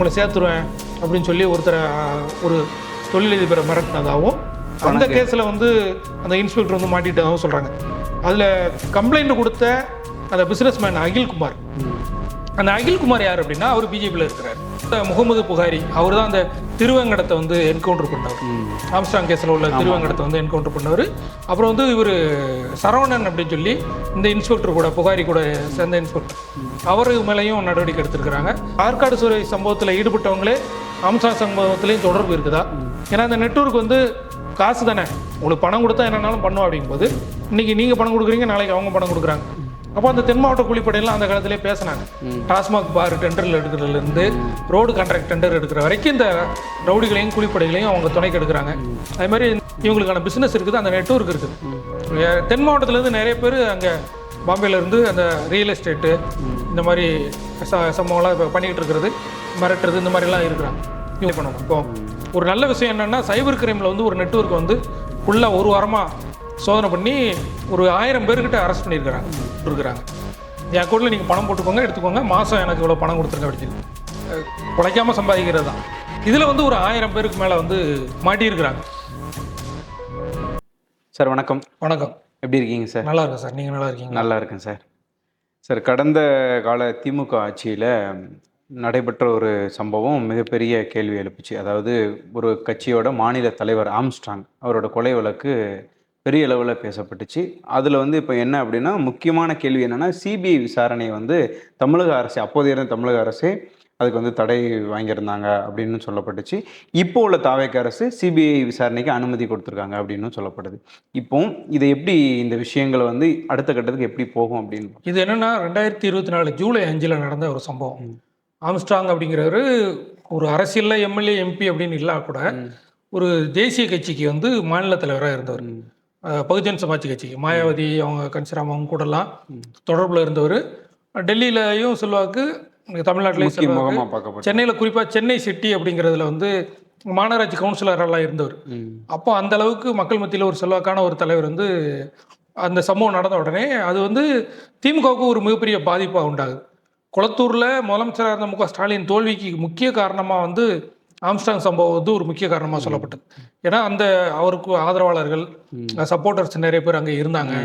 உங்களை சேர்த்துருவேன் அப்படின்னு சொல்லி ஒருத்தரை ஒரு தொழிலதிபரை மிரட்டினதாகவும் அந்த கேஸில் வந்து அந்த இன்ஸ்பெக்டர் வந்து மாட்டிட்டதாகவும் சொல்கிறாங்க. அதில் கம்ப்ளைண்ட் கொடுத்த அந்த பிஸ்னஸ் மேன் அகில்குமார், அந்த அகில்குமார் யார் அப்படின்னா அவர் பிஜேபியில் இருக்கிறார். முகமது புகாரி அவர் தான் அந்த திருவேங்கடத்தை வந்து என்கவுண்டர் பண்ணவர், ஆம்ஸ்ட்ராங் கேஸில் உள்ள திருவேங்கடத்தை வந்து என்கவுண்டர் பண்ணவர். அப்புறம் வந்து இவர் சரவணன் அப்படின்னு சொல்லி இந்த இன்ஸ்பெக்டர் கூட புகாரி கூட சேர்ந்த இன்ஸ்பெக்டர் அவர் மேலேயும் நடவடிக்கை எடுத்திருக்கிறாங்க. ஆற்காடு சூறை சம்பவத்தில் ஈடுபட்டவங்களே ஆம்ஸ்ட்ராங் சம்பவத்திலையும் தொடர்பு இருக்குதா? ஏன்னா அந்த நெட்வொர்க் வந்து காசு தானே, உங்களுக்கு பணம் கொடுத்தா என்னன்னாலும் பண்ணுவோம் அப்படிங்கும்போது இன்னைக்கு நீங்கள் பணம் கொடுக்குறீங்க, நாளைக்கு அவங்க பணம் கொடுக்குறாங்க. அப்போ அந்த தென் மாவட்ட கூலிப்படையெல்லாம் அந்த காலத்திலே பேசினாங்க. டாஸ்மாக் பார் டெண்டரில் எடுக்கிறதுலேருந்து ரோடு கான்ட்ராக்ட் டெண்டர் எடுக்கிற வரைக்கும் இந்த ரவுடிகளையும் கூலிப்படைகளையும் அவங்க துணைக்கு எடுக்கிறாங்க. அது மாதிரி இவங்களுக்கான பிஸ்னஸ் இருக்குது, அந்த நெட்வொர்க் இருக்குது. தென் மாவட்டத்துலேருந்து நிறைய பேர் அங்கே பாம்பேலேருந்து அந்த ரியல் எஸ்டேட்டு இந்த மாதிரி சம்பவம்லாம் இப்போ பண்ணிக்கிட்டு இருக்கிறது, மிரட்டுறது, இந்த மாதிரிலாம் இருக்கிறாங்க. இவங்க பண்ணணும். இப்போ ஒரு நல்ல விஷயம் என்னென்னா சைபர் கிரைமில் வந்து ஒரு நெட்வொர்க் வந்து ஃபுல்லாக ஒரு வாரமாக சோதனை பண்ணி ஒரு 1000 பேர்கிட்ட அரெஸ்ட் பண்ணியிருக்கிறாங்க. என் அக்கௌண்ட்டில் நீங்கள் பணம் போட்டுக்கோங்க, எடுத்துக்கோங்க, மாதம் எனக்கு இவ்வளோ பணம் கொடுத்துருங்க அப்படின்னு உழைக்காமல் சம்பாதிக்கிறது தான். இதில் வந்து ஒரு 1000 பேருக்கு மேலே வந்து மாட்டியிருக்கிறாங்க. சார் வணக்கம். வணக்கம். எப்படி இருக்கீங்க சார்? நல்லா இருக்கேன் சார், நீங்கள் நல்லா இருக்கீங்க? நல்லா இருக்கேன் சார். சார், கடந்த கால திமுக ஆட்சியில் நடைபெற்ற ஒரு சம்பவம் மிகப்பெரிய கேள்வி எழுப்புச்சு. அதாவது ஒரு கட்சியோட மாநில தலைவர் ஆம்ஸ்ட்ராங் அவரோட கொலை வழக்கு பெரிய அளவில் பேசப்பட்டுச்சு. அதில் வந்து இப்போ என்ன அப்படின்னா, முக்கியமான கேள்வி என்னென்னா, சிபிஐ விசாரணையை வந்து தமிழக அரசு, அப்போதைய இருந்த தமிழக அரசே அதுக்கு வந்து தடை வாங்கியிருந்தாங்க அப்படின்னு சொல்லப்பட்டுச்சு. இப்போ உள்ள தாவேக அரசு சிபிஐ விசாரணைக்கு அனுமதி கொடுத்துருக்காங்க அப்படின்னு சொல்லப்படுது. இப்போ இதை எப்படி, இந்த விஷயங்களை வந்து அடுத்த கட்டத்துக்கு எப்படி போகும் அப்படின்னு? இது என்னென்னா 2024 ஜூலை 5 நடந்த ஒரு சம்பவம். ஆம்ஸ்ட்ராங் அப்படிங்கிறவர் ஒரு அரசியலில் எம்எல்ஏ எம்பி அப்படின்னு இல்லா கூட ஒரு தேசிய கட்சிக்கு வந்து மாநில தலைவராக இருந்தவர். பகுஜன் சமாஜ் கட்சிக்கு மாயாவதி அவங்க கன்சிராம் அவங்க கூடலாம் தொடர்பில் இருந்தவர். டெல்லியிலையும் செல்வாக்கு, தமிழ்நாட்டிலையும் செல்வாக்கு, சென்னையில் குறிப்பாக சென்னை சிட்டி அப்படிங்கிறதுல வந்து மாநகராட்சி கவுன்சிலரெல்லாம் இருந்தவர். அப்போ அந்த அளவுக்கு மக்கள் மத்தியில் ஒரு செல்வாக்கான ஒரு தலைவர் வந்து அந்த சம்பவம் நடந்த உடனே அது வந்து திமுகவுக்கு ஒரு மிகப்பெரிய பாதிப்பாக உண்டாகுது. குளத்தூரில் முதலமைச்சராக இருந்த மு.க. ஸ்டாலின் தோல்விக்கு முக்கிய காரணமாக வந்து ஆம்ஸ்ட்ராங் சம்பவம் வந்து ஒரு முக்கிய காரணமாக சொல்லப்பட்டது. ஏன்னா அந்த அவருக்கு ஆதரவாளர்கள், சப்போர்ட்டர்ஸ் நிறைய பேர் அங்கே இருந்தாங்க.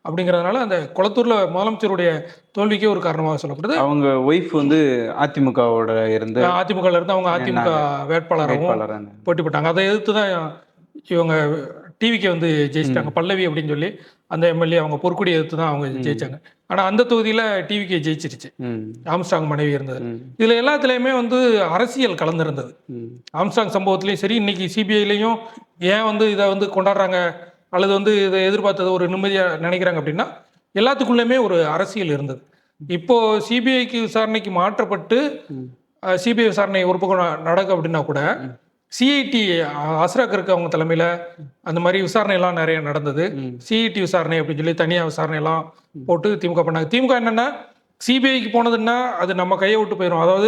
அப்படிங்கிறதுனால அந்த குளத்தூரில் முதலமைச்சருடைய தோல்விக்கே ஒரு காரணமாக சொல்லப்படுது. அவங்க ஒய்ஃப் வந்து அதிமுகவோட இருந்து அவங்க அதிமுக வேட்பாளராகவும் போட்டி போட்டாங்க. அதை எதிர்த்து தான் இவங்க டிவிக்கு வந்து ஜெயிச்சிட்டாங்க. பல்லவி அப்படின்னு சொல்லி அந்த எம்எல்ஏ அவங்க பொற்குடி எதிர்த்து தான் அவங்க ஜெயிச்சாங்க. ஆனால் அந்த தொகுதியில் டிவிக்கு ஜெயிச்சிருச்சு, ஆம்ஸ்ட்ராங் மனைவி இருந்தது. இதில் எல்லாத்துலேயுமே வந்து அரசியல் கலந்துருந்தது. ஆம்ஸ்ட்ராங் சம்பவத்துலேயும் சரி, இன்னைக்கு சிபிஐலையும் ஏன் வந்து இதை வந்து கொண்டாடுறாங்க அல்லது வந்து இதை எதிர்பார்த்தது ஒரு நிம்மதியாக நினைக்கிறாங்க அப்படின்னா எல்லாத்துக்குள்ளேயுமே ஒரு அரசியல் இருந்தது. இப்போது சிபிஐக்கு விசாரணைக்கு மாற்றப்பட்டு சிபிஐ விசாரணை ஒரு பக்கம் நடக்கும் அப்படின்னா கூட சிஐடி அஸ்ராக் இருக்கு அவங்க தலைமையில் அந்த மாதிரி விசாரணையெல்லாம் நிறைய நடந்தது. சிஐடி விசாரணை அப்படின்னு சொல்லி தனியாக விசாரணையெல்லாம் போட்டு திமுக பண்ணாங்க. திமுக என்னென்னா சிபிஐக்கு போனதுன்னா அது நம்ம கையை விட்டு போயிடும். அதாவது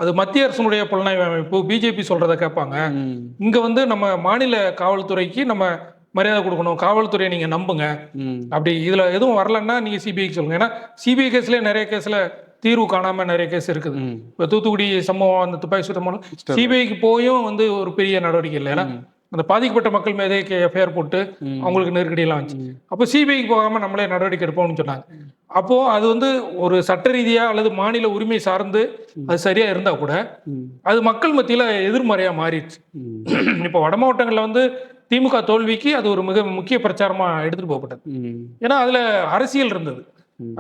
அது மத்திய அரசுடைய புலனாய்வு அமைப்பு, பிஜேபி சொல்கிறத கேட்பாங்க. இங்கே வந்து நம்ம மாநில காவல்துறைக்கு நம்ம மரியாதை கொடுக்கணும், காவல்துறையை நீங்கள் நம்புங்க. அப்படி இதில் எதுவும் வரலன்னா நீங்கள் சிபிஐக்கு சொல்லுங்கள். ஏன்னா சிபிஐ கேஸ்லேயே நிறைய கேஸில் தீர்வு காணாமல் நிறைய கேஸ் இருக்குது. இப்போ தூத்துக்குடி சம்பவம், அந்த துப்பாக்கி சூடு சிபிஐக்கு போயும் வந்து ஒரு பெரிய நடவடிக்கை இல்லை. ஏன்னா அந்த பாதிக்கப்பட்ட மக்கள் மீதே எஃப்ஐஆர் போட்டு அவங்களுக்கு நெருக்கடியெல்லாம் வந்துச்சு. அப்போ சிபிஐக்கு போகாமல் நம்மளே நடவடிக்கை எடுப்போம்னு சொன்னாங்க. அப்போது அது வந்து ஒரு சட்ட ரீதியாக அல்லது மாநில உரிமை சார்ந்து அது சரியாக இருந்தால் கூட அது மக்கள் மத்தியில் எதிர்மறையாக மாறிடுச்சு. இப்போ வட மாவட்டங்களில் வந்து திமுக தோல்விக்கு அது ஒரு மிக முக்கிய பிரச்சாரமாக எடுத்துகிட்டு போகப்பட்டது. ஏன்னா அதில் அரசியல் இருந்தது.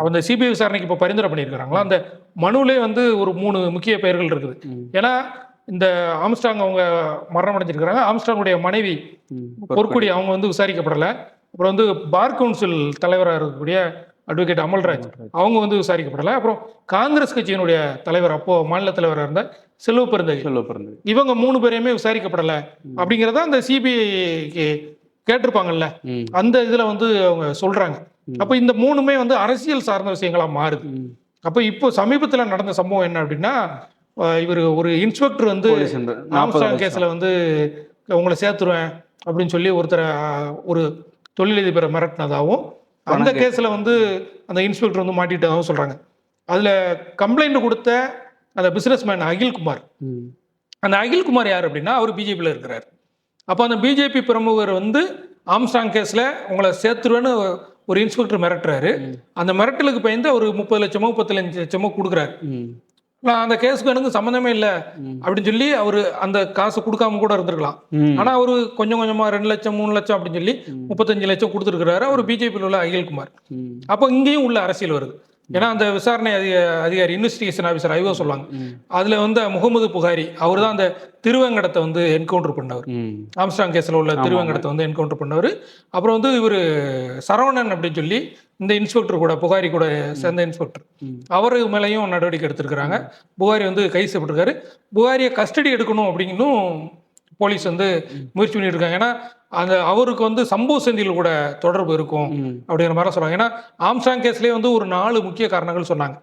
அந்த சிபிஐ விசாரணைக்கு இப்போ பரிந்துரை பண்ணியிருக்கிறாங்களா, அந்த மனுவிலே வந்து ஒரு 3 முக்கிய பெயர்கள் இருக்குது. ஏன்னா இந்த ஆம்ஸ்ட்ராங் அவங்க மரணம் அடைஞ்சிருக்கிறாங்க. ஆம்ஸ்ட்ராங்குடைய மனைவி பொற்குடி அவங்க வந்து விசாரிக்கப்படலை. அப்புறம் வந்து பார் கவுன்சில் தலைவராக இருக்கக்கூடிய அட்வொகேட் அமல்ராஜ் அவங்க வந்து விசாரிக்கப்படலை. அப்புறம் காங்கிரஸ் கட்சியினுடைய தலைவர், அப்போ மாநில தலைவராக இருந்த செல்வ பெருந்தகை, இவங்க 3 பேரையுமே விசாரிக்கப்படலை. அப்படிங்கிறத அந்த சிபிஐ கேட்டிருப்பாங்கல்ல, அந்த இதில் வந்து அவங்க சொல்றாங்க. அப்போ இந்த 3மே வந்து அரசியல் சார்ந்த விஷயங்களா மாறுது. அப்போ இப்போ சமீபத்தில் நடந்த சம்பவம் என்ன அப்படின்னா, இவர் ஒரு இன்ஸ்பெக்டர் வந்து ஆம்ஸ்ட்ராங் கேஸில் வந்து உங்களை சேர்த்துருவேன் அப்படின்னு சொல்லி ஒருத்தரை ஒரு தொழிலதிபரை மிரட்டினதாகவும் அந்த கேஸில் வந்து அந்த இன்ஸ்பெக்டர் வந்து மாட்டிட்டதாகவும் சொல்கிறாங்க. அதில் கம்ப்ளைண்ட் கொடுத்த அந்த பிசினஸ் மேன் அகில்குமார். அந்த அகில்குமார் யார் அப்படின்னா அவர் பிஜேபியில் இருக்கிறார். அப்போ அந்த பிஜேபி பிரமுகர் வந்து ஆம்ஸ்ட்ராங் கேஸில் உங்களை சேர்த்துருவேன்னு ஒரு இன்ஸ்பெக்டர் மிரட்டுறாரு. அந்த மிரட்டலுக்கு பயந்து அவர் 30 லட்சமோ 35 லட்சமோ கொடுக்குறாரு. நான் அந்த கேஸுக்கு எனக்கு சம்மந்தமே இல்லை அப்படின்னு சொல்லி அவர் அந்த காசு கொடுக்காம கூட இருந்திருக்கலாம். ஆனால் அவர் கொஞ்சம் கொஞ்சமா 2 லட்சம் 3 லட்சம் அப்படின்னு சொல்லி 35 லட்சம் கொடுத்துருக்கிறாரு அவர் பிஜேபியில் உள்ள அகில்குமார். அப்போ இங்கேயும் உள்ள அரசியல் வருது. ஏன்னா அந்த விசாரணை அதிகாரி இன்வெஸ்டிகேஷன் ஆஃபீஸர் ஐவோ சொல்லுவாங்க. அதுல வந்து முகமது புகாரி அவர் தான் அந்த திருவேங்கடத்தை வந்து என்கவுண்டர் பண்ணவர். ஆம்ஸ்ட்ராங் கேஸ்ல உள்ள திருவேங்கடத்தை வந்து என்கவுண்டர் பண்ணவர். அப்புறம் வந்து இவர் சரவணன் அப்படின்னு சொல்லி இந்த இன்ஸ்பெக்டர் கூட புகாரி கூட சேர்ந்த இன்ஸ்பெக்டர் அவரு மேலேயும் நடவடிக்கை எடுத்திருக்கிறாங்க. புகாரி வந்து கைது செய்யப்பட்டிருக்காரு. புகாரியை கஸ்டடி எடுக்கணும் அப்படின்னும் போலீஸ் வந்து முயற்சி பண்ணிட்டு இருக்காங்க. ஏன்னா அந்த அவருக்கு வந்து சம்பவ செந்தில் கூட தொடர்பு இருக்கும் அப்படிங்கிற மாதிரி சொல்றாங்க. ஏன்னா ஆம்ஸ்ட்ராங் கேஸ்லேயே வந்து ஒரு 4 முக்கிய காரணங்கள் சொன்னாங்க.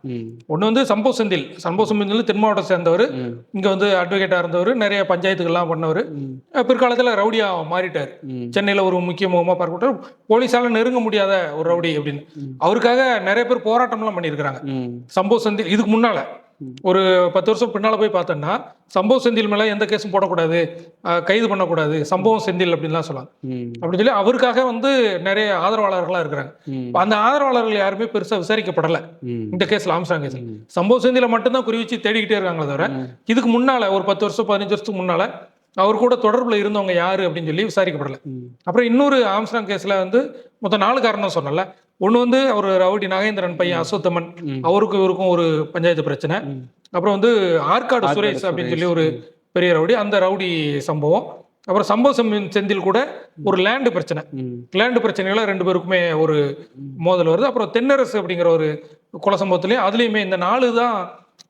ஒன்று வந்து சம்பவ செந்தில் தென் மாவட்டம் சேர்ந்தவர், இங்க வந்து அட்வொகேட்டா இருந்தவர், நிறைய பஞ்சாயத்துக்கெல்லாம் பண்ணவர், பிற்காலத்தில் ரவுடியா மாறிட்டார். சென்னையில் ஒரு முக்கிய முகமா பார்க்கப்பட்டார். போலீஸால நெருங்க முடியாத ஒரு ரவுடி அப்படின்னு அவருக்காக நிறைய பேர் போராட்டம்லாம் பண்ணியிருக்கிறாங்க. சம்பவ செந்தில் இதுக்கு முன்னால ஒரு 10 வருஷம் பின்னால போய் பார்த்தோம்னா சம்பவ செந்தில் மேல எந்த கேஸும் போடக்கூடாது, கைது பண்ணக்கூடாது, சம்பவம் செந்தில் அப்படின்லாம் சொல்லலாம். அப்படின்னு சொல்லி அவருக்காக வந்து நிறைய ஆதரவாளர்களா இருக்கிறாங்க. அந்த ஆதரவாளர்கள் யாருமே பெருசா விசாரிக்கப்படலை இந்த கேஸ்ல. ஆம்ஸ்ட்ராங் கேஸ் சம்பவ செந்தில மட்டும்தான் குறி வச்சு தேடிக்கிட்டே இருக்காங்களே தவிர இதுக்கு முன்னால ஒரு 10 வருஷம் 15 வருஷத்துக்கு முன்னால அவர் கூட தொடர்புல இருந்தவங்க யாரு அப்படின்னு சொல்லி விசாரிக்கப்படலை. அப்புறம் இன்னொரு ஆம்ஸ்ட்ராங் கேஸ்ல வந்து மொத்தம் 4 காரணம் சொன்னல. ஒன்று வந்து அவர் ரவுடி நாகேந்திரன் பையன் அசோத்தமன், அவருக்கும் இவருக்கும் ஒரு பஞ்சாயத்து பிரச்சனை. அப்புறம் வந்து ஆற்காடு சுரேஷ் அப்படின்னு சொல்லி ஒரு பெரிய ரவுடி, அந்த ரவுடி சம்பவம். அப்புறம் சம்பவ செந்தில் கூட ஒரு லேண்டு பிரச்சனைகளை 2 பேருக்குமே ஒரு மோதல் வருது. அப்புறம் தென்னரசு அப்படிங்கிற ஒரு கொலை சம்பவத்திலையும் அதுலேயுமே இந்த 4 தான்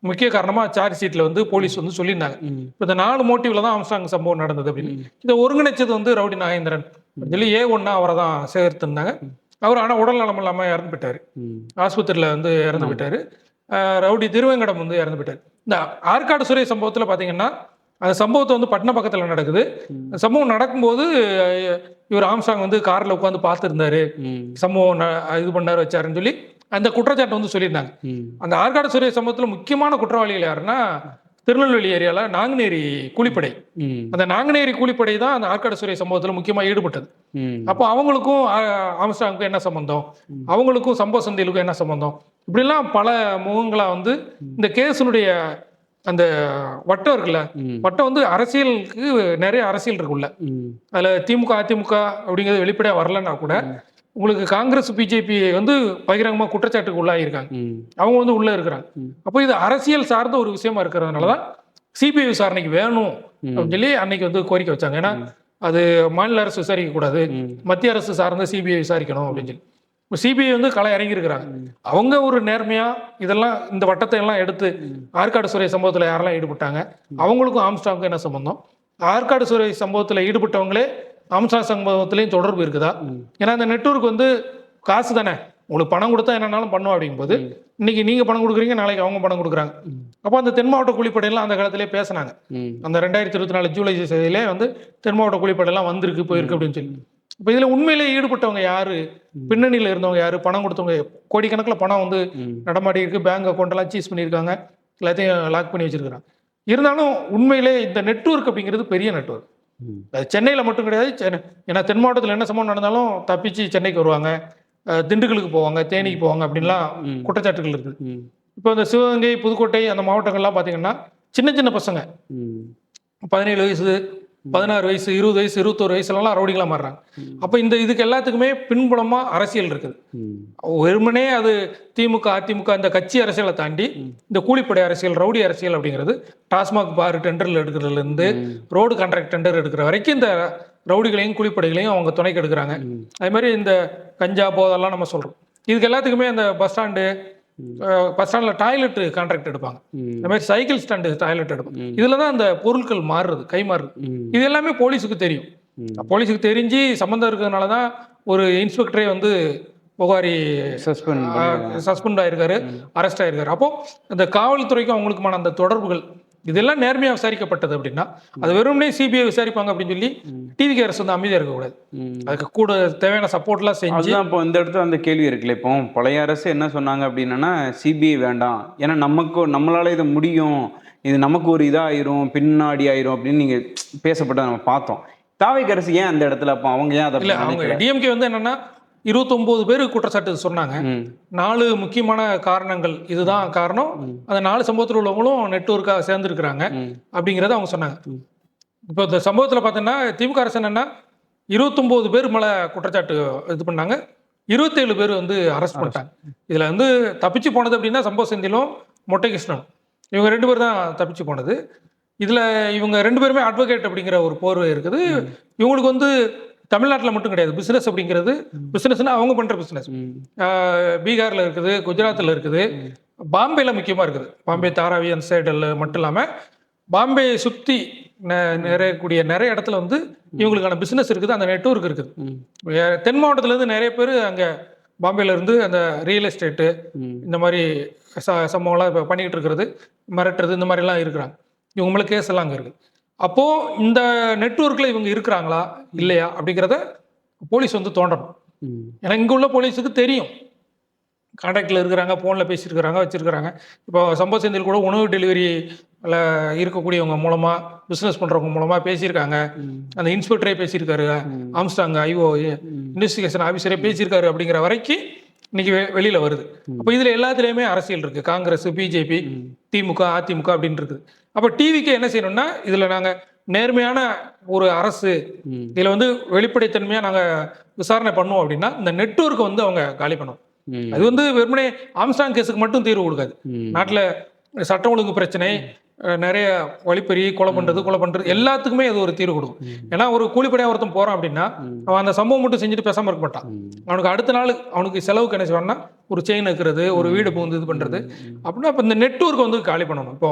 முக்கிய காரணமா சார்ஜ் ஷீட்ல வந்து போலீஸ் வந்து சொல்லியிருந்தாங்க. இப்போ இந்த 4 மோட்டிவ்ல தான் ஆம்ஸ்ட்ராங் சம்பவம் நடந்தது அப்படின்னு. இதை ஒருங்கிணைச்சது வந்து ரவுடி நாகேந்திரன் சொல்லி A1 அவரை தான் சேர்த்திருந்தாங்க. அவர் ஆனால் உடல் நலம் இல்லாமல் இறந்து போயிட்டாரு, ஆஸ்பத்திரியில் வந்து இறந்து போயிட்டாரு. ரவுடி திருவேங்கடம் வந்து இறந்து போயிட்டார். இந்த ஆற்காடு சுரேஷ் சம்பவத்தில் பார்த்தீங்கன்னா அந்த சம்பவத்தை வந்து பட்ன பக்கத்தில் நடக்குது. சம்பவம் நடக்கும்போது இவர் ஆம்ஸ்ட்ராங் வந்து காரில் உட்காந்து பார்த்துருந்தாரு, சம்பவம் இது பண்ணாரு வச்சாருன்னு சொல்லி அந்த குற்றச்சாட்டை வந்து சொல்லியிருந்தாங்க. அந்த ஆற்காடு சுரேஷ் சம்பவத்தில் முக்கியமான குற்றவாளிகள் யாருன்னா திருநெல்வேலி ஏரியால நாங்குநேரி கூலிப்படை. அந்த நாங்குநேரி கூலிப்படை தான் அந்த ஆற்காடு சுரேஷ் சம்பவத்தில் முக்கியமாக ஈடுபட்டது. அப்போ அவங்களுக்கும் ஆம்ஸ்ட்ராங்குக்கும் என்ன சம்பந்தம், அவங்களுக்கும் சம்பவ செந்திலுக்கும் என்ன சம்பந்தம், இப்படிலாம் பல முகங்களா வந்து இந்த கேஸினுடைய அந்த வட்டம் இருக்குல்ல, வட்டம் வந்து அரசியலுக்கு நிறைய அரசியல் இருக்குல்ல. அதுல திமுக அதிமுக அப்படிங்கிறது வெளிப்படையா வரலன்னா கூட உங்களுக்கு காங்கிரஸ் பிஜேபி வந்து பகிரங்கமா குற்றச்சாட்டுக்கு உள்ளாகிருக்காங்க, அவங்க வந்து உள்ள இருக்கிறாங்க. அப்போ இது அரசியல் சார்ந்த ஒரு விஷயமா இருக்கிறதுனாலதான் சிபிஐ விசாரணைக்கு வேணும் அப்படின்னு சொல்லி அன்னைக்கு வந்து கோரிக்கை வச்சாங்க. ஏன்னா அது மாநில அரசு விசாரிக்க கூடாது, மத்திய அரசு சார்ந்த சிபிஐ விசாரிக்கணும் அப்படின்னு சொல்லி இப்போ சிபிஐ வந்து களை இறங்கியிருக்கிறாங்க. அவங்க ஒரு நேர்மையா இதெல்லாம் இந்த வட்டத்தை எல்லாம் எடுத்து ஆற்காடு சுரேஷ் சம்பவத்தில் யாரெல்லாம் ஈடுபட்டாங்க, அவங்களுக்கும் ஆம்ஸ்ட்ராங்கும் என்ன சம்பந்தம், ஆற்காடு சுரேஷ் சம்பவத்தில் ஈடுபட்டவங்களே ஆம்ஸ்ட்ராங் சம்பவத்திலையும் தொடர்பு இருக்குதா? ஏன்னா அந்த நெட்வொர்க் வந்து காசு தானே, உங்களுக்கு பணம் கொடுத்தா என்னன்னாலும் பண்ணும் அப்படிங்கும்போது இன்னைக்கு நீங்க பணம் கொடுக்குறீங்க, நாளைக்கு அவங்க பணம் கொடுக்குறாங்க. அப்போ அந்த தென் மாவட்ட கூலிப்படையெல்லாம் அந்த காலத்திலே பேசினாங்க. அந்த 2024 ஜூலை தேதியிலே வந்து தென் மாவட்ட கூலிப்படையெல்லாம் வந்திருக்கு போயிருக்கு அப்படின்னு சொல்லி. இப்போ இதில் உண்மையிலே ஈடுபட்டவங்க யாரு, பின்னணியில் இருந்தவங்க யாரு, பணம் கொடுத்தவங்க, கோடிக்கணக்கில் பணம் வந்து நடமாடி இருக்கு, பேங்க் அக்கௌண்ட்டெல்லாம் சீஸ் பண்ணியிருக்காங்க, எல்லாத்தையும் லாக் பண்ணி வச்சிருக்கிறாங்க. இருந்தாலும் உண்மையிலே இந்த நெட்வொர்க் அப்படிங்கிறது பெரிய நெட்வொர்க். அது சென்னையில் மட்டும் கிடையாது. ஏன்னா தென் மாவட்டத்தில் என்ன சம்பவம் நடந்தாலும் தப்பிச்சு சென்னைக்கு வருவாங்க, திண்டுக்கலுக்கு போவாங்க, தேனிக்கு போவாங்க அப்படின்லாம் குற்றச்சாட்டுகள் இருக்குது. இப்போ இந்த சிவகங்கை புதுக்கோட்டை அந்த மாவட்டங்கள்லாம் பார்த்தீங்கன்னா சின்ன சின்ன பசங்க 17 வயசு 16 வயசு 20 வயசு 21 வயசுலலாம் ரவுடிகளா மாறுறாங்க. அப்போ இந்த இதுக்கு எல்லாத்துக்குமே பின்புலமா அரசியல் இருக்குது. வெறுமனே அது திமுக அதிமுக இந்த கட்சி அரசியலை தாண்டி இந்த கூலிப்படை அரசியல், ரவுடி அரசியல் அப்படிங்கிறது டாஸ்மாக் பார் டெண்டர்ல எடுக்கிறதுல இருந்து ரோடு கான்ட்ராக்ட் டெண்டர் எடுக்கிற வரைக்கும் இந்த ரவுடிகளையும் கூலிப்படைகளையும் அவங்க துணைக்கு எடுக்கிறாங்க. அதே மாதிரி இந்த கஞ்சா போதெல்லாம் நம்ம சொல்றோம். இதுக்கு எல்லாத்துக்குமே அந்த பஸ் ஸ்டாண்டில் டாய்லெட் கான்ட்ராக்ட் எடுப்பாங்க, இந்த மாதிரி சைக்கிள் ஸ்டாண்டு டாய்லெட் எடுப்பாங்க. இதுல தான் அந்த பொருட்கள் மாறுறது, கை மாறுறது. இது எல்லாமே போலீஸுக்கு தெரியும். போலீஸுக்கு தெரிஞ்சு சம்மந்தம் இருக்கிறதுனால தான் ஒரு இன்ஸ்பெக்டரே வந்து புகாரி சஸ்பெண்ட் ஆயிருக்காரு, அரெஸ்ட் ஆயிருக்காரு. அப்போ இந்த காவல்துறைக்கும் அவங்களுக்குமான அந்த தொடர்புகள் இதெல்லாம் நேர்மையாக விசாரிக்கப்பட்டது அப்படின்னா அது வெறுமனே சிபிஐ விசாரிப்பாங்க அப்படின்னு சொல்லி டிவிகே அரசு வந்து அமைதியாக இருக்கக்கூடாது. அதுக்கு கூட தேவையான சப்போர்ட்லாம் செஞ்சு. அதுதான் இப்போ இந்த இடத்துல அந்த கேள்வி இருக்குல்ல, இப்போ பழைய அரசு என்ன சொன்னாங்க அப்படின்னா சிபிஐ வேண்டாம், ஏன்னா நம்மளால இதை முடியும், இது நமக்கு ஒரு இதாயிரும், பின்னாடி ஆயிரும் அப்படின்னு நீங்க பேசப்பட்ட நம்ம பார்த்தோம். தாவேக்கா அரசு ஏன் அந்த இடத்துல அப்போ அவங்க ஏன் அதை இல்லை, அவங்க டிஎம்கே வந்து என்னன்னா 29 பேர் குற்றச்சாட்டு சொன்னாங்க. 4 முக்கியமான காரணங்கள் இதுதான் காரணம், அந்த 4 சம்பவத்தில் உள்ளவங்களும் நெட்வொர்க்காக சேர்ந்துருக்கிறாங்க அப்படிங்கிறத அவங்க சொன்னாங்க. இப்போ இந்த சம்பவத்தில் பார்த்தீங்கன்னா திமுக அரசு என்னன்னா 29 பேர் மேலே குற்றச்சாட்டு இது பண்ணாங்க, 27 பேர் வந்து அரெஸ்ட் பண்ணிட்டாங்க. இதில் வந்து தப்பிச்சு போனது அப்படின்னா சம்பவ செந்திலும் மொட்டை கிருஷ்ணன் இவங்க 2 பேர் தான் தப்பிச்சு போனது. இதில் இவங்க 2 பேருமே அட்வொகேட் அப்படிங்கிற ஒரு போர்வை இருக்குது. இவங்களுக்கு வந்து தமிழ்நாட்டில் மட்டும் கிடையாது, பிஸ்னஸ் அப்படிங்கிறது பிஸ்னஸ்னா அவங்க பண்ணுற பிஸ்னஸ் பீகாரில் இருக்குது, குஜராத்தில் இருக்குது, பாம்பேயில் முக்கியமாக இருக்குது. பாம்பே தாராவி அந்த சைடில் மட்டும் இல்லாமல் பாம்பே சுற்றி நிறைய இடத்துல வந்து இவங்களுக்கான பிஸ்னஸ் இருக்குது, அந்த நெட்வொர்க் இருக்குது. தென் மாவட்டத்துலேருந்து நிறைய பேர் அங்கே பாம்பேலேருந்து அந்த ரியல் எஸ்டேட்டு இந்த மாதிரி சம்பவம்லாம் இப்போ பண்ணிக்கிட்டு இருக்கிறது, மிரட்டுறது இந்த மாதிரிலாம் இருக்கிறாங்க. இவங்க மேலே கேஸ் எல்லாம் அங்கே இருக்குது. அப்போது இந்த நெட்வொர்க்கில் இவங்க இருக்கிறாங்களா இல்லையா அப்படிங்கிறத போலீஸ் வந்து தோண்டணும். ஏன்னா இங்கே உள்ள போலீஸுக்கு தெரியும், கான்டாக்டில் இருக்கிறாங்க, ஃபோனில் பேசியிருக்கிறாங்க, வச்சுருக்கிறாங்க. இப்போ சம்பவ செந்தில் கூட உணவு டெலிவரியில் இருக்கக்கூடியவங்க மூலமாக, பிஸ்னஸ் பண்ணுறவங்க மூலமாக பேசியிருக்காங்க. அந்த இன்ஸ்பெக்டரே பேசியிருக்காரு, ஆம்ஸ்டாங் ஐஓ இன்வெஸ்டிகேஷன் ஆஃபீஸரே பேசியிருக்காரு அப்படிங்கிற வரைக்கும் இன்னைக்கு வெளியில் வருது. அப்போ இதில் எல்லாத்துலேயுமே அரசியல் இருக்குது, காங்கிரஸ், பிஜேபி, திமுக, அதிமுக அப்படின்னு இருக்குது. அப்போ டிவிக்கு என்ன செய்யணும்னா இதில் நாங்கள் நேர்மையான ஒரு அரசு, இதில் வந்து வெளிப்படைத்தன்மையாக நாங்கள் விசாரணை பண்ணுவோம் அப்படின்னா இந்த நெட்வொர்க்கை வந்து அவங்க காலி பண்ணுவோம். அது வந்து வெறுமனே ஆம்ஸ்டாங் கேஸுக்கு மட்டும் தீர்வு கொடுக்காது. நாட்டில் சட்டம் ஒழுங்கு பிரச்சனை, நிறைய வழிப்பறி, கொலை பண்ணுறது எல்லாத்துக்குமே அது ஒரு தீர்வு கொடுக்கும். ஏன்னா ஒரு கூலிப்படையாக ஒருத்தன் போகிறான் அப்படின்னா அவன் அந்த சம்பவம் மட்டும் செஞ்சுட்டு பேசாமல் இருக்க மாட்டான். அவனுக்கு அடுத்த நாள் அவனுக்கு செலவுக்கு என்ன செய்வான்னா ஒரு செயின் வைக்கிறது, ஒரு வீடு புகுந்து இது பண்ணுறது அப்படின்னா இப்போ இந்த நெட்வொர்க் வந்து காலி பண்ணணும். இப்போ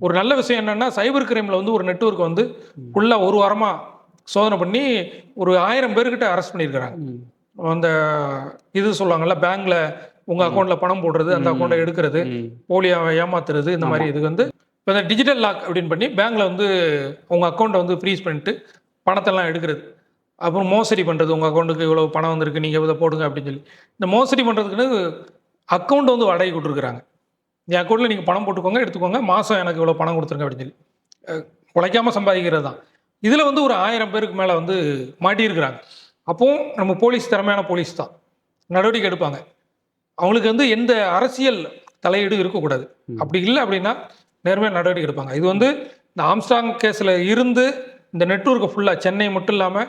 ஒரு நல்ல விஷயம் என்னன்னா சைபர் கிரைமில் வந்து ஒரு நெட்வொர்க் வந்து ஃபுல்லாக ஒரு வாரமாக சோதனை பண்ணி ஒரு 1000 பேர்கிட்ட அரெஸ்ட் பண்ணியிருக்கிறாங்க. அந்த இது சொல்லுவாங்கல்ல, பேங்க்ல உங்க அக்கௌண்ட்ல பணம் போடுறது, அந்த அக்கௌண்ட்டை எடுக்கிறது, போலியா ஏமாத்துறது, இந்த மாதிரி இது வந்து இப்போ இந்த டிஜிட்டல் லாக் அப்படின்னு பண்ணி பேங்க்ல வந்து உங்க அக்கௌண்ட்டை வந்து ஃப்ரீஸ் பண்ணிட்டு பணத்தெல்லாம் எடுக்கிறது, அப்புறம் மோசடி பண்ணுறது, உங்கள் அக்கௌண்ட்டுக்கு இவ்வளோ பணம் வந்திருக்கு நீங்கள் இதை போடுங்க அப்படின்னு சொல்லி இந்த மோசடி பண்ணுறதுக்குன்னு அக்கௌண்ட் வந்து வாடகை கொடுத்துருக்குறாங்க. என் அக்கௌண்ட்டில் நீங்கள் பணம் போட்டுக்கோங்க, எடுத்துக்கோங்க, மாதம் எனக்கு இவ்வளோ பணம் கொடுத்துருங்க அப்படின்னு சொல்லி உழைக்காமல் சம்பாதிக்கிறது தான். இதில் வந்து ஒரு 1000 பேருக்கு மேலே வந்து மாட்டியிருக்கிறாங்க. அப்போது நம்ம போலீஸ் திறமையான போலீஸ் தான் நடவடிக்கை எடுப்பாங்க. அவங்களுக்கு வந்து எந்த அரசியல் தலையீடு இருக்கக்கூடாது. அப்படி இல்லை அப்படின்னா நேர்மையாக நடவடிக்கை எடுப்பாங்க. இது வந்து இந்த ஆம்ஸ்டாங் கேஸில் இருந்து இந்த நெட்வொர்க்கை ஃபுல்லாக சென்னை மட்டும் இல்லாமல்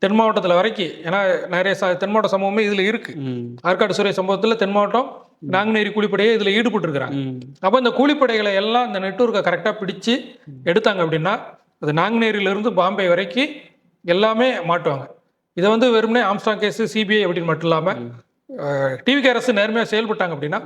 தென் மாவட்டத்தில் வரைக்கும், ஏன்னா நிறைய தென் மாவட்ட சம்பவமே இதில் இருக்குது. ஆற்காடு சுரேஷ் சம்பவத்தில் தென் மாவட்டம் நாங்குநேரி கூலிப்படையை இதில் ஈடுபட்டுருக்கிறாங்க. அப்போ இந்த கூலிப்படைகளை எல்லாம் இந்த நெட்வொர்க்கை கரெக்டாக பிடிச்சி எடுத்தாங்க அப்படின்னா அது நாங்குநேரியிலேருந்து பாம்பே வரைக்கும் எல்லாமே மாட்டுவாங்க. இதை வந்து வெறுமனே ஆம்ஸ்டாங் கேஸு, சிபிஐ அப்படின்னு மட்டும் இல்லாமல் டிவிகே அரசு நேர்மையாக செயல்பட்டாங்க அப்படின்னா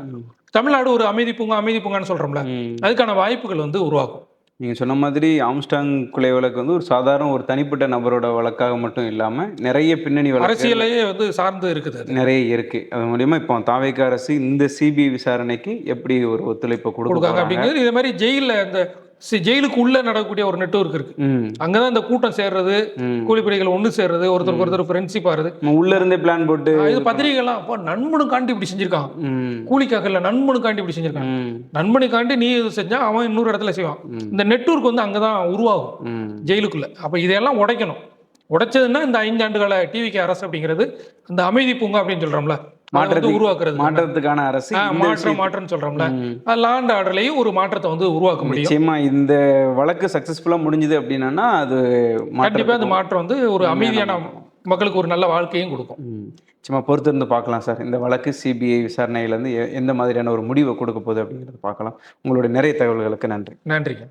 தமிழ்நாடு ஒரு அமைதி பூங்கான்னு சொல்கிறோம்ல, அதுக்கான வாய்ப்புகள் வந்து உருவாகும். நீங்கள் சொன்ன மாதிரி ஆம்ஸ்டாங் கொலை வழக்கு வந்து ஒரு சாதாரண ஒரு தனிப்பட்ட நபரோட வழக்காக மட்டும் இல்லாமல் நிறைய பின்னணி அரசியலையே வந்து சார்ந்து இருக்குது, நிறைய இருக்குது. அது மூலிமா இப்போ தாவேக்கா அரசு இந்த சிபிஐ விசாரணைக்கு எப்படி ஒரு ஒத்துழைப்பை கொடுக்காங்க அப்படிங்கிறது. இதே மாதிரி ஜெயிலில் இந்த ஜெயிலுக்கு உள்ள நடக்கக்கூடிய ஒரு நெட்வொர்க் இருக்கு, அங்கதான் இந்த கூட்டம் சேர்றது, கூலிப்படைகள் ஒன்று சேர்றது, ஒருத்தருக்கு ஒருத்தர் ஃப்ரெண்ட்ஷிப் ஆகுது, உள்ள இருந்தே பிளான் போட்டு இது பத்திரிகைலாம் அப்போ நண்பனுக்காண்டி இப்படி செஞ்சிருக்கான், கூலிக்காக இல்லை நண்பனுக்காண்டி இப்படி செஞ்சிருக்கான், நண்பனுக்காண்டி நீ இது செஞ்சா அவன் இன்னொரு இடத்துல செய்வான். இந்த நெட்வொர்க் வந்து அங்கதான் உருவாகும் ஜெயிலுக்குள்ள. அப்ப இதையெல்லாம் உடைக்கணும். உடைச்சதுன்னா இந்த 5 ஆண்டுகால டிவிகே அரசு அப்படிங்கிறது அந்த அமைதி பூங்கா அப்படின்னு சொல்றோம்ல, மாற்றத்துக்கான அரசு மாற்றம் சொல்றோம்ல, லா அண்ட் ஆர்டர்லயும் ஒரு மாற்றத்தை வந்து உருவாக்க முடியும். நிச்சயமா இந்த வழக்கு சக்சஸ்ஃபுல்லா முடிஞ்சது அப்படின்னா அது கண்டிப்பா அந்த மாற்றம் வந்து ஒரு அமைதியான மக்களுக்கு ஒரு நல்ல வாழ்க்கையும் கொடுக்கும். சும்மா பொறுத்திருந்து பார்க்கலாம் சார். இந்த வழக்கு சிபிஐ விசாரணையிலேருந்து எந்த மாதிரியான ஒரு முடிவை கொடுக்க போகுது அப்படிங்கிறத பார்க்கலாம். உங்களுடைய நிறைய தகவல்களுக்கு நன்றி. நன்றிங்க.